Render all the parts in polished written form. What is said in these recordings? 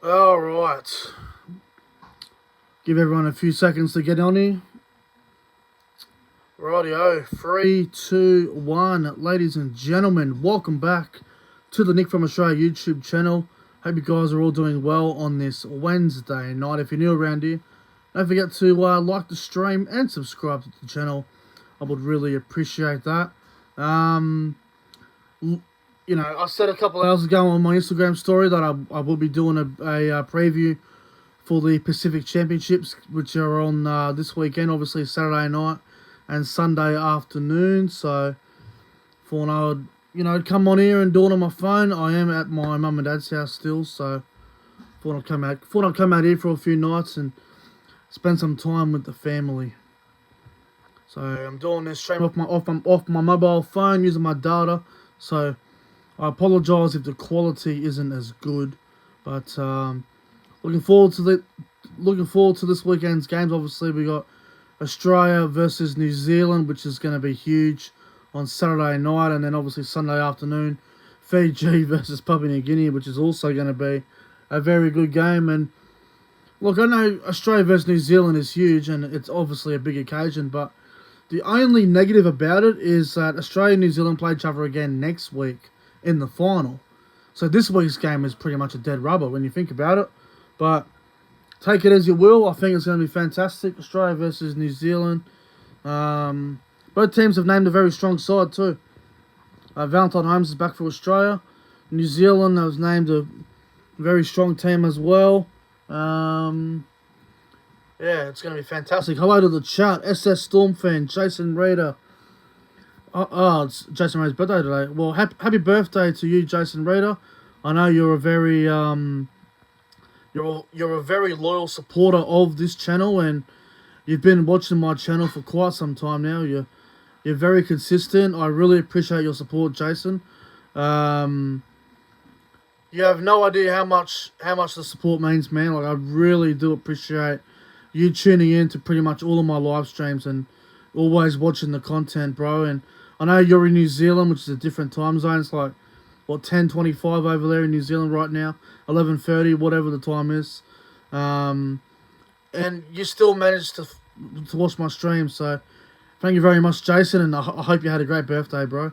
All right. Give everyone a few seconds to get on here. Rightio. 3, 2, 1. Ladies and gentlemen, welcome back to the Nick from Australia YouTube channel. Hope you guys are all doing well on this Wednesday night. If you're new around here, don't forget to like the stream and subscribe to the channel. I would really appreciate that. You know, I said a couple hours ago on my Instagram story that I will be doing a preview for the Pacific Championships, which are on this weekend, obviously Saturday night and Sunday afternoon. So, thought I would, come on here and do it on my phone. I am at my mum and dad's house still, so thought I'd come out here for a few nights and spend some time with the family. So I'm doing this stream off my mobile phone using my data. So I apologise if the quality isn't as good, but looking forward to this weekend's games. Obviously, we got Australia versus New Zealand, which is going to be huge on Saturday night, and then obviously Sunday afternoon, Fiji versus Papua New Guinea, which is also going to be a very good game. And look, I know Australia versus New Zealand is huge, and it's obviously a big occasion, but the only negative about it is that Australia and New Zealand play each other again next week in the final. So this week's game is pretty much a dead rubber when you think about it. But take it as you will. I think it's going to be fantastic. Australia versus New Zealand. Both teams have named a very strong side too. Valentine Holmes is back for Australia. New Zealand has named a very strong team as well. Yeah, it's going to be fantastic. Hello to the chat. SS Storm fan, Jason Reader. It's Jason Reader's birthday today. Well, happy birthday to you, Jason Reader. I know you're a very you're a very loyal supporter of this channel, and you've been watching my channel for quite some time now. You're very consistent. I really appreciate your support, Jason. You have no idea how much the support means, man. Like, I really do appreciate you tuning in to pretty much all of my live streams and always watching the content, bro. And I know you're in New Zealand, which is a different time zone. It's like, what, 10:25 over there in New Zealand right now, 11:30, whatever the time is. And you still managed to watch my stream. So thank you very much, Jason, and I hope you had a great birthday, bro.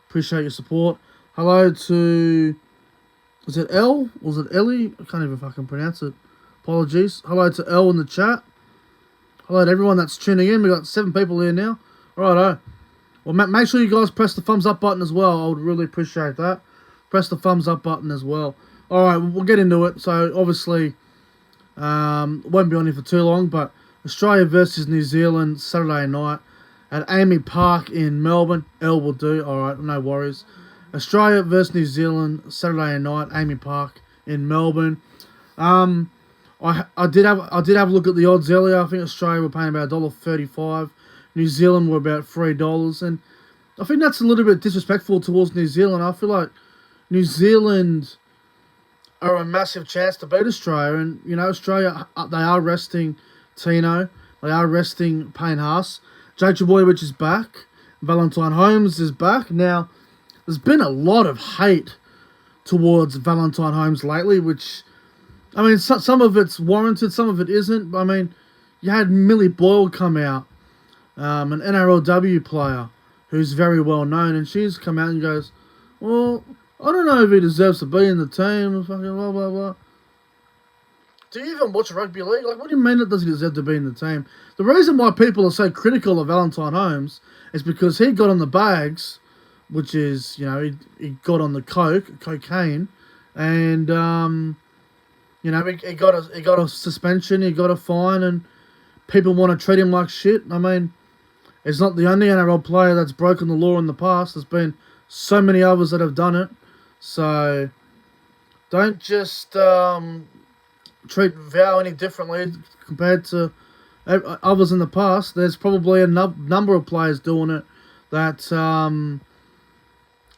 Appreciate your support. Hello to, was it Elle? Was it Ellie? I can't even fucking pronounce it. Apologies. Hello to Elle in the chat. Hello to everyone that's tuning in. We got 7 people here now. Righto. Well, make sure you guys press the thumbs up button as well. I would really appreciate that. Press the thumbs up button as well. Alright, we'll get into it. So, obviously, won't be on here for too long, but Australia versus New Zealand Saturday night at AAMI Park in Melbourne. Elle will do. Alright, no worries. Australia versus New Zealand Saturday night, AAMI Park in Melbourne. I did have a look at the odds earlier. I think Australia were paying about $1.35. New Zealand were about $3, and I think that's a little bit disrespectful towards New Zealand. I feel like New Zealand are a massive chance to beat Australia, and Australia, they are resting Tino, they are resting Payne Haas. Jake Trbojevic is back. Valentine Holmes is back. Now, there's been a lot of hate towards Valentine Holmes lately, which, I mean, some of it's warranted, some of it isn't. I mean, you had Millie Boyle come out, an NRLW player who's very well known, and she's come out and goes, well, I don't know if he deserves to be in the team, fucking blah, blah, blah. Do you even watch rugby league? Like, what do you mean does he deserve to be in the team? The reason why people are so critical of Valentine Holmes is because he got on the bags, which is, he got on the cocaine, and, he got a suspension, he got a fine, and people want to treat him like shit. I mean, he's not the only NRL player that's broken the law in the past. There's been so many others that have done it. So don't just treat Val any differently compared to others in the past. There's probably a number of players doing it that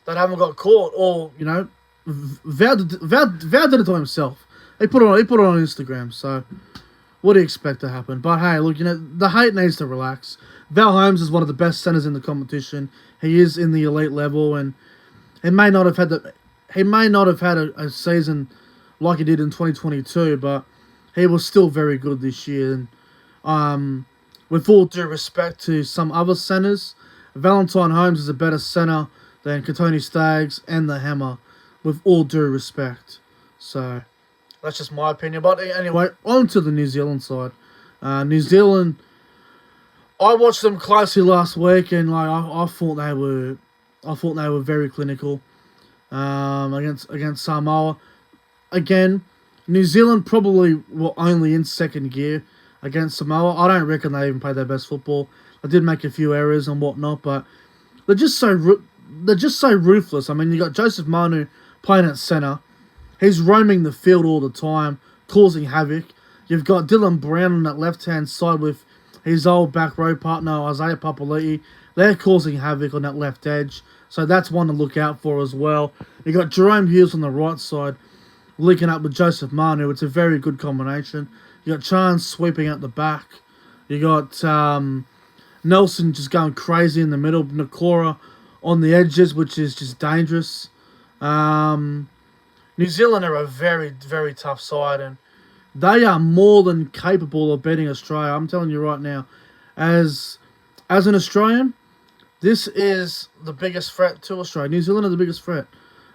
haven't got caught, or Val did it to himself. He put it on Instagram. So what do you expect to happen? But hey, look, the hate needs to relax. Val Holmes is one of the best centers in the competition. He is in the elite level, and he may not have had a season like he did in 2022, but he was still very good this year. And with all due respect to some other centres, Valentine Holmes is a better centre than Kotoni Staggs and the Hammer, with all due respect. So that's just my opinion. But anyway, on to the New Zealand side. New Zealand, I watched them closely last week, and like I thought they were very clinical against Samoa. Again, New Zealand probably were only in second gear against Samoa. I don't reckon they even played their best football. They did make a few errors and whatnot, but they're just so ruthless. I mean, you got Joseph Manu playing at centre. He's roaming the field all the time, causing havoc. You've got Dylan Brown on that left-hand side with his old back row partner, Isaiah Papali'i. They're causing havoc on that left edge, so that's one to look out for as well. You got Jerome Hughes on the right side, linking up with Joseph Manu. It's a very good combination. You got Chance sweeping out the back. You got Nelson just going crazy in the middle. Nakora on the edges, which is just dangerous. New Zealand are a very, very tough side, and they are more than capable of beating Australia. I'm telling you right now. As an Australian, this is the biggest threat to Australia. New Zealand are the biggest threat.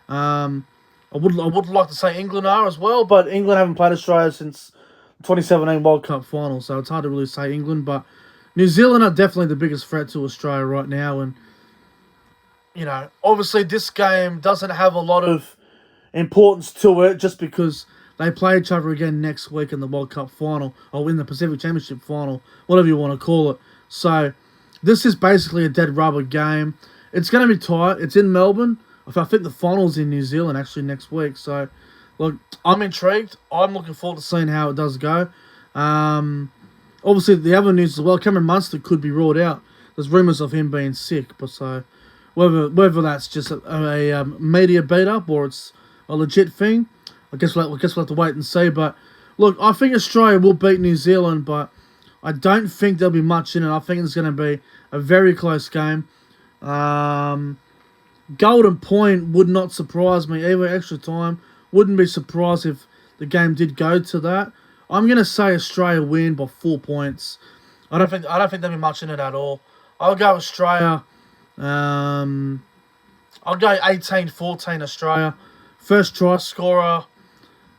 I would like to say England are as well, but England haven't played Australia since the 2017 World Cup final, so it's hard to really say England. But New Zealand are definitely the biggest threat to Australia right now, and you know, obviously this game doesn't have a lot of importance to it just because they play each other again next week in the World Cup final, or in the Pacific Championship final, whatever you want to call it. So this is basically a dead rubber game. It's going to be tight. It's in Melbourne. I think the final's in New Zealand actually next week. So, look, I'm intrigued. I'm looking forward to seeing how it does go. Obviously, the other news as well, Cameron Munster could be ruled out. There's rumours of him being sick, but so whether that's just a media beat-up or it's a legit thing, I guess we'll have to wait and see. But look, I think Australia will beat New Zealand, but I don't think there'll be much in it. I think it's going to be a very close game. Golden point would not surprise me. Even extra time, wouldn't be surprised if the game did go to that. I'm going to say Australia win by 4 points. I don't think there'll be much in it at all. I'll go Australia. I'll go 18-14 Australia. First try scorer.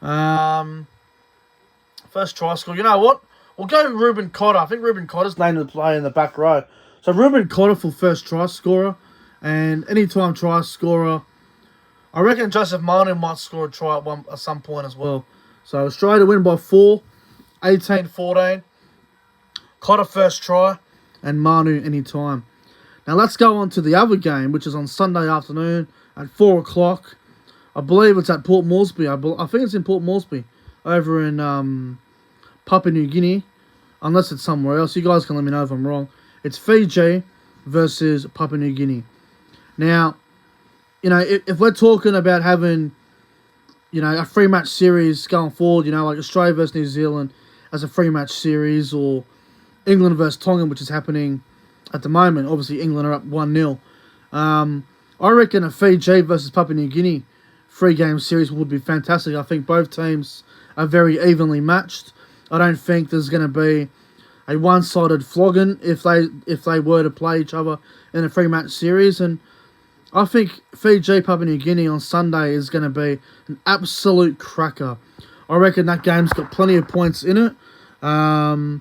You know what? We'll go Ruben Cotter. I think Ruben Cotter's named to play in the back row. So Ruben Cotter for first try scorer. And anytime try scorer. I reckon Joseph Manu might score a try at some point as well. So Australia to win by 4. 18-14. Cotter first try. And Manu anytime. Now let's go on to the other game, which is on Sunday afternoon at 4 o'clock. I believe it's at Port Moresby. I think it's in Port Moresby, over in Papua New Guinea, unless it's somewhere else. You guys can let me know if I'm wrong. It's Fiji versus Papua New Guinea. Now, you know, if we're talking about having, you know, a free match series going forward, you know, like Australia versus New Zealand as a free match series, or England versus Tonga, which is happening at the moment. Obviously, England are up 1-0. I reckon a Fiji versus Papua New Guinea three-game series would be fantastic. I think both teams are very evenly matched. I don't think there's going to be a one-sided flogging if they were to play each other in a three-match series. And I think Fiji, Papua New Guinea on Sunday is going to be an absolute cracker. I reckon that game's got plenty of points in it. I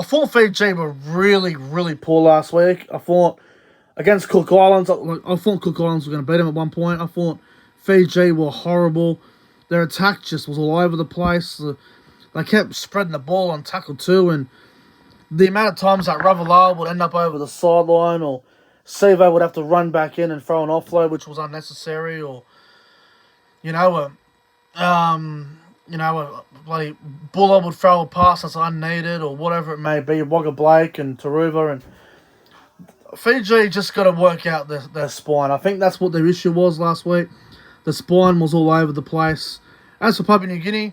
thought Fiji were really, really poor last week. I thought against Cook Islands, I thought Cook Islands were going to beat them at one point. I thought Fiji were horrible. Their attack just was all over the place. They kept spreading the ball on tackle too, and the amount of times that Ravalawa would end up over the sideline, or Sevo would have to run back in and throw an offload, which was unnecessary, or a bloody Buller would throw a pass that's unneeded, or whatever it may be. Wagga Blake and Taruva, and Fiji just got to work out their spine. I think that's what their issue was last week. The spine was all over the place. As for Papua New Guinea,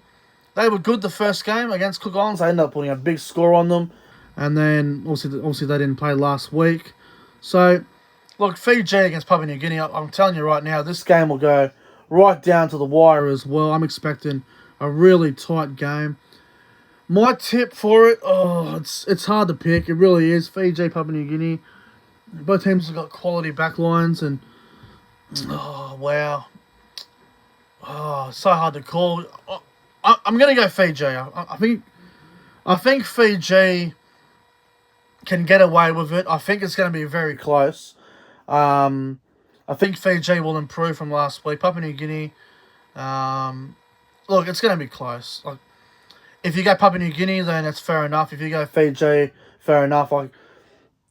they were good the first game against Cook Islands. They ended up putting a big score on them. And then, obviously they didn't play last week. So, look, Fiji against Papua New Guinea, I'm telling you right now, this game will go right down to the wire as well. I'm expecting a really tight game. My tip for it, it's hard to pick. It really is. Fiji, Papua New Guinea. Both teams have got quality backlines, and wow, so hard to call. I'm gonna go Fiji. I think Fiji can get away with it. I think it's going to be very close. I think Fiji will improve from last week. Papua New Guinea, look, it's going to be close. Like, if you go Papua New Guinea, then it's fair enough. If you go Fiji, fair enough. Like,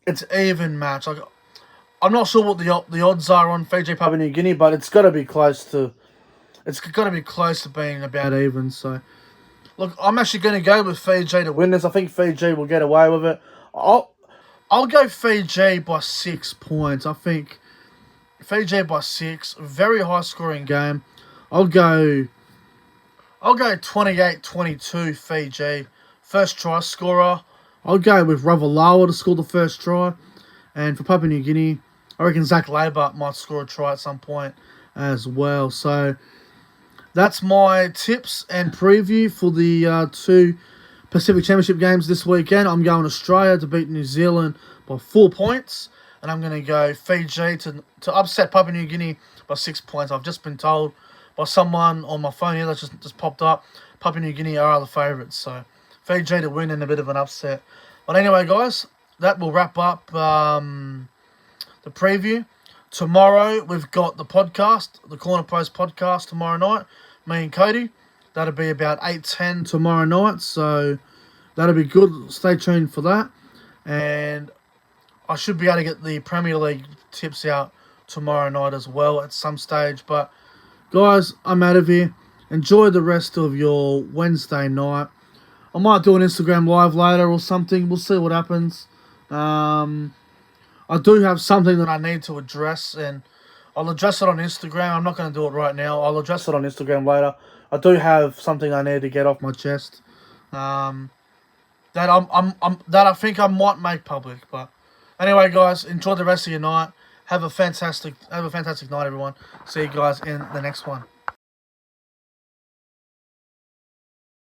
it's even match. Like, I'm not sure what the odds are on Fiji Papua New Guinea, but it's got to be close to. It's got to be close to being about even. So, look, I'm actually going to go with Fiji to win this. I think Fiji will get away with it. I'll go Fiji by 6 points. I think Fiji by 6, very high scoring game. I'll go 28-22 Fiji. First try scorer, I'll go with Ravalawa to score the first try. And for Papua New Guinea, I reckon Zach Labour might score a try at some point as well. So that's my tips and preview for the 2 Pacific Championship games this weekend. I'm going Australia to beat New Zealand by 4 points. And I'm going to go Fiji to upset Papua New Guinea by 6 points. I've just been told by someone on my phone here that just popped up, Papua New Guinea are the favourites. So Fiji to win in a bit of an upset. But anyway, guys, that will wrap up the preview. Tomorrow, we've got the podcast, the Corner Post podcast tomorrow night. Me and Cody. That'll be about 8:10 tomorrow night. So that'll be good. Stay tuned for that. And I should be able to get the Premier League tips out tomorrow night as well at some stage. But, guys, I'm out of here. Enjoy the rest of your Wednesday night. I might do an Instagram live later or something. We'll see what happens. I do have something that I need to address, and I'll address it on Instagram. I'm not going to do it right now. I'll address it on Instagram later. I do have something I need to get off my chest. That I think I might make public. But anyway, guys, enjoy the rest of your night. Have a fantastic night, everyone. See you guys in the next one.